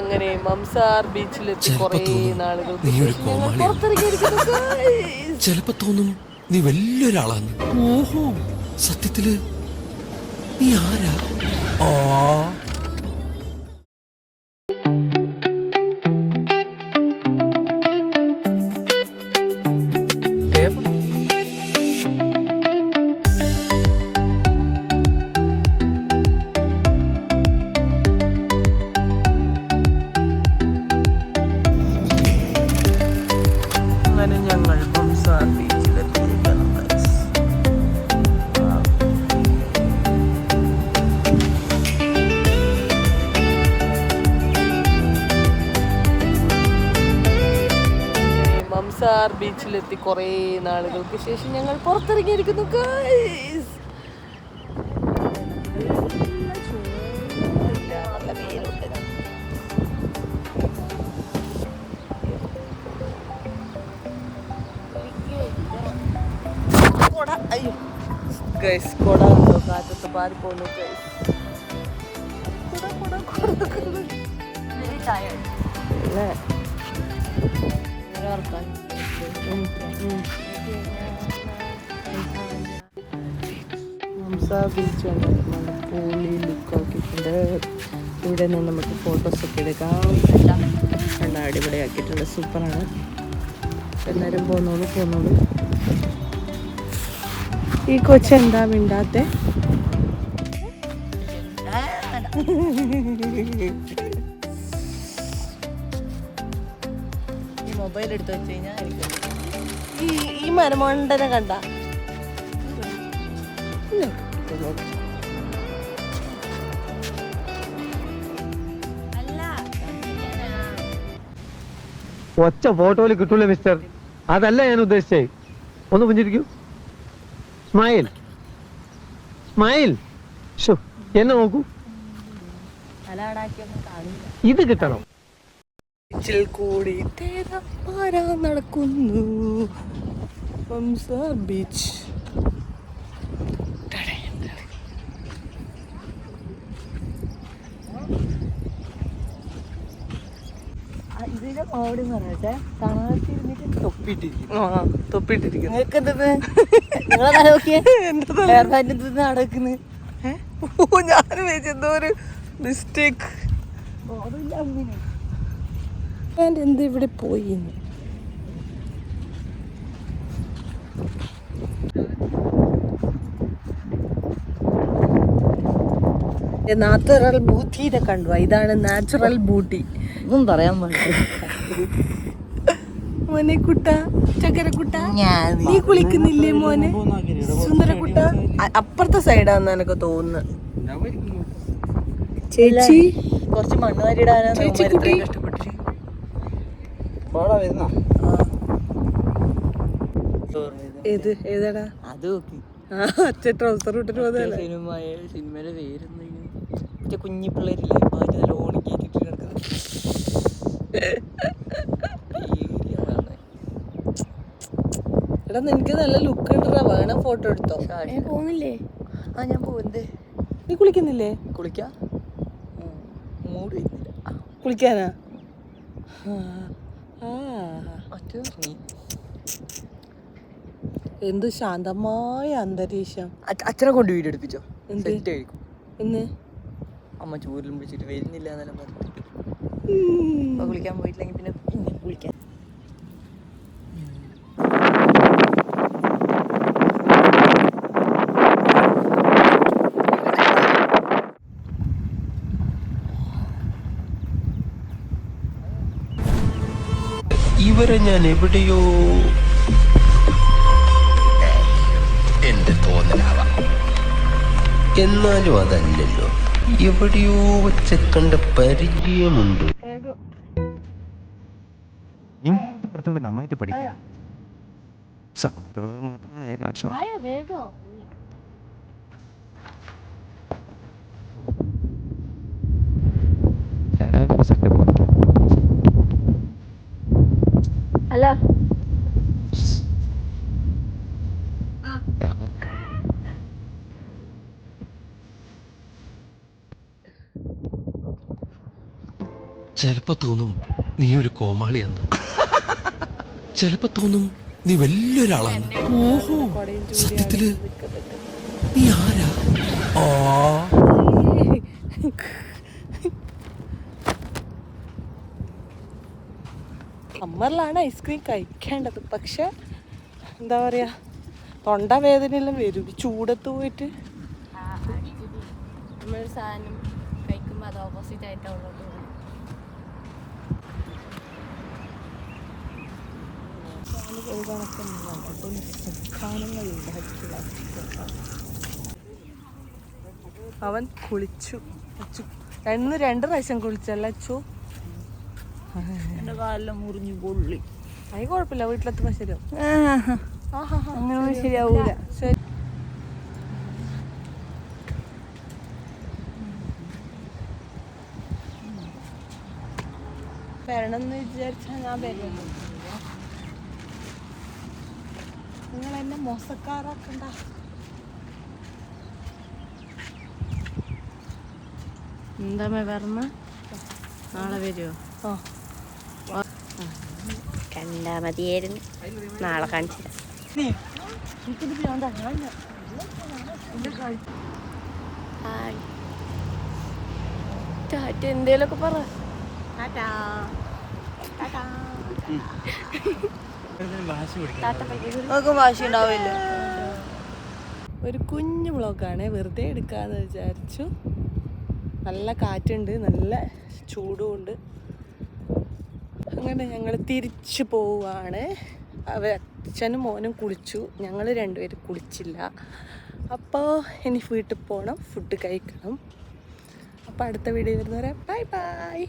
അങ്ങനെ മംസാർ ബീച്ചിലെത്തി കുറേ നാളുകൾക്ക് ശേഷം ഞങ്ങൾ പുറത്തിറങ്ങിയിരിക്കുന്നു. ചിലപ്പോ തോന്നും നീ വലിയൊരാളാണ്. ഓഹോ, സത്യത്തില് നീ ആരാ? അങ്ങനെ ഞങ്ങൾ മംസാർ ബീച്ചിലെത്തിയിരിക്കുന്നു. മംസാർ ബീച്ചിലെത്തി കുറേ നാളുകൾക്ക് ശേഷം ഞങ്ങൾ പുറത്തിറങ്ങിയിരിക്കുന്നു. കൊട ഉണ്ടോ കാറ്റത്ത് പാറി പോകുന്നു. മംസാർ ബീച്ച് നല്ല പൊളി ലുക്കാക്കിയിട്ടുണ്ട്. ഇവിടെ നിന്ന് നമുക്ക് ഫോട്ടോസൊക്കെ എടുക്കാം. നല്ല അടിപൊളിയാക്കിയിട്ടുണ്ട്. സൂപ്പറാണ്. എല്ലാവരും പോന്നോളൂ. ഈ കൊച്ചെന്താ മിണ്ടാത്തെ? ഈ മൊബൈൽ എടുത്ത് വെച്ച് കഴിഞ്ഞാൽ ഈ മരമണ്ടനെ കണ്ട ഒച്ച ഫോട്ടോയിൽ കിട്ടൂല മിസ്റ്റർ. അതല്ല ഞാൻ ഉദ്ദേശിച്ചേ. ഒന്ന് പുഞ്ചിരിക്കൂ. സ്മൈൽ. എന്നെ നോക്കൂ. ഇത് കിട്ടണം. ബീച്ചിൽ കൂടി നടക്കുന്നു. മംസാർ ബീച്ച്. തൊപ്പിട്ടിരിക്കുന്നു. ഞാൻ എന്തോ ഒരു മിസ്റ്റേക്ക്. എന്ത് ഇവിടെ പോയി? നാച്ചുറൽ ബൂട്ടിനെ കണ്ടു. ഇതാണ് നാച്ചുറൽ ബൂട്ടി. ഒന്നും പറയാൻ പാടില്ല. മോനെ കുട്ട, ചക്കരക്കുട്ട, നീ കുളിക്കുന്നില്ലേ മോനെ? സുന്ദരക്കുട്ട അപ്പുറത്തെ സൈഡാന്ന് എനിക്ക് തോന്നുന്നു. ചേച്ചി കുറച്ച് മണ്ണ് വാരിടാനാ കഷ്ടപ്പെട്ടിട്ട്. ഏതാടാ അത്? അച്ഛൻ ട്രൗസർ ഇട്ടിട്ട് പോകുന്നതല്ലേ? സിനിമയിലെ പേരെന്താ? കുഞ്ഞി പിള്ളേരില്ലേ നല്ലോണം കേട്ടിട്ട് കിടക്കുന്നത്. എടാ നിനക്ക് നല്ല ലുക്ക് ഉണ്ടടാ. വേണം ഫോട്ടോ എടുത്തോ. പോകുന്നില്ലേ? ഞാൻ പോകുന്നേ. നീ കുളിക്കുന്നില്ലേ? കുളിക്കാം. മൂഡ് വരുന്നില്ല കുളിക്കാനാ. എന്ത് ശാന്തമായ അന്തരീക്ഷം. അച്ഛനെ കൊണ്ട് വീഡിയോ എടുപ്പിച്ചോ? എന്ന് അമ്മ ചൂരിലും പിടിച്ചിട്ട് വരുന്നില്ല എന്നെല്ലാം പറഞ്ഞിട്ട് കുളിക്കാൻ പോയിട്ടില്ലെങ്കിൽ പിന്നെ കുളിക്കാൻ. ഇവരെ ഞാൻ എവിടെയോ എന്റെ തോന്നലാവാം. എന്നാലും അതല്ലല്ലോ, എവിടെയോ വെച്ച് കണ്ട പരിചയമുണ്ട്. നന്നായിട്ട് പഠിക്കാം. അല്ല ചിലപ്പോ തോന്നും നീ ഒരു കോമാളിയാന്ന്, ചിലപ്പോ തോന്നും നീ വലിയൊരാളാണ്. ഓഹോ, സത്യത്തില് നീ ആരാ? ആ സമ്മറിലാണ് ഐസ്ക്രീം കഴിക്കേണ്ടത്. പക്ഷെ എന്താ പറയാ, തൊണ്ട വേദനയെല്ലാം വരും ഈ ചൂടത്ത് പോയിട്ട്. നമ്മളൊരു സാധനം കഴിക്കുമ്പോൾ അത് ഓപ്പോസിറ്റ് ആയിട്ടുള്ളത്. അവൻ കുളിച്ചു. രണ്ട് പ്രാവശ്യം കുളിച്ചല്ല അച്ചു. എൻ്റെ കാലെല്ലാം മുറിഞ്ഞു പൊള്ളി. അത് കുഴപ്പമില്ല, വീട്ടിലെത്തുമ്പോ ശരിയാവും. അങ്ങനെ ശരിയാവൂല. ശരി. വരണമെന്ന് വിചാരിച്ചാൽ ഞാൻ വരുന്നു. നിങ്ങൾ എന്നെ മോശക്കാരാക്കണ്ട. എന്താ പറഞ്ഞ നാളെ വരുമോ? കണ്ടാ മതിയായിരുന്നു, നാളെ കാണിച്ചില്ല. ടാറ്റ എന്തേലൊക്കെ പറ. നമുക്ക് വാശി ഉണ്ടാവില്ല. ഒരു കുഞ്ഞു വ്ളോഗാണ്, വെറുതെ എടുക്കാന്ന് വിചാരിച്ചു. നല്ല കാറ്റുണ്ട്, നല്ല ചൂടുമുണ്ട്. അങ്ങനെ ഞങ്ങൾ തിരിച്ചു പോവാണ്. അച്ഛനും മോനും കുളിച്ചു, ഞങ്ങൾ രണ്ടുപേരും കുളിച്ചില്ല. അപ്പോൾ ഇനി വീട്ടിൽ പോകണം, ഫുഡ് കഴിക്കണം. അപ്പോൾ അടുത്ത വീഡിയോ വരുന്നവരെ ബൈ ബൈ.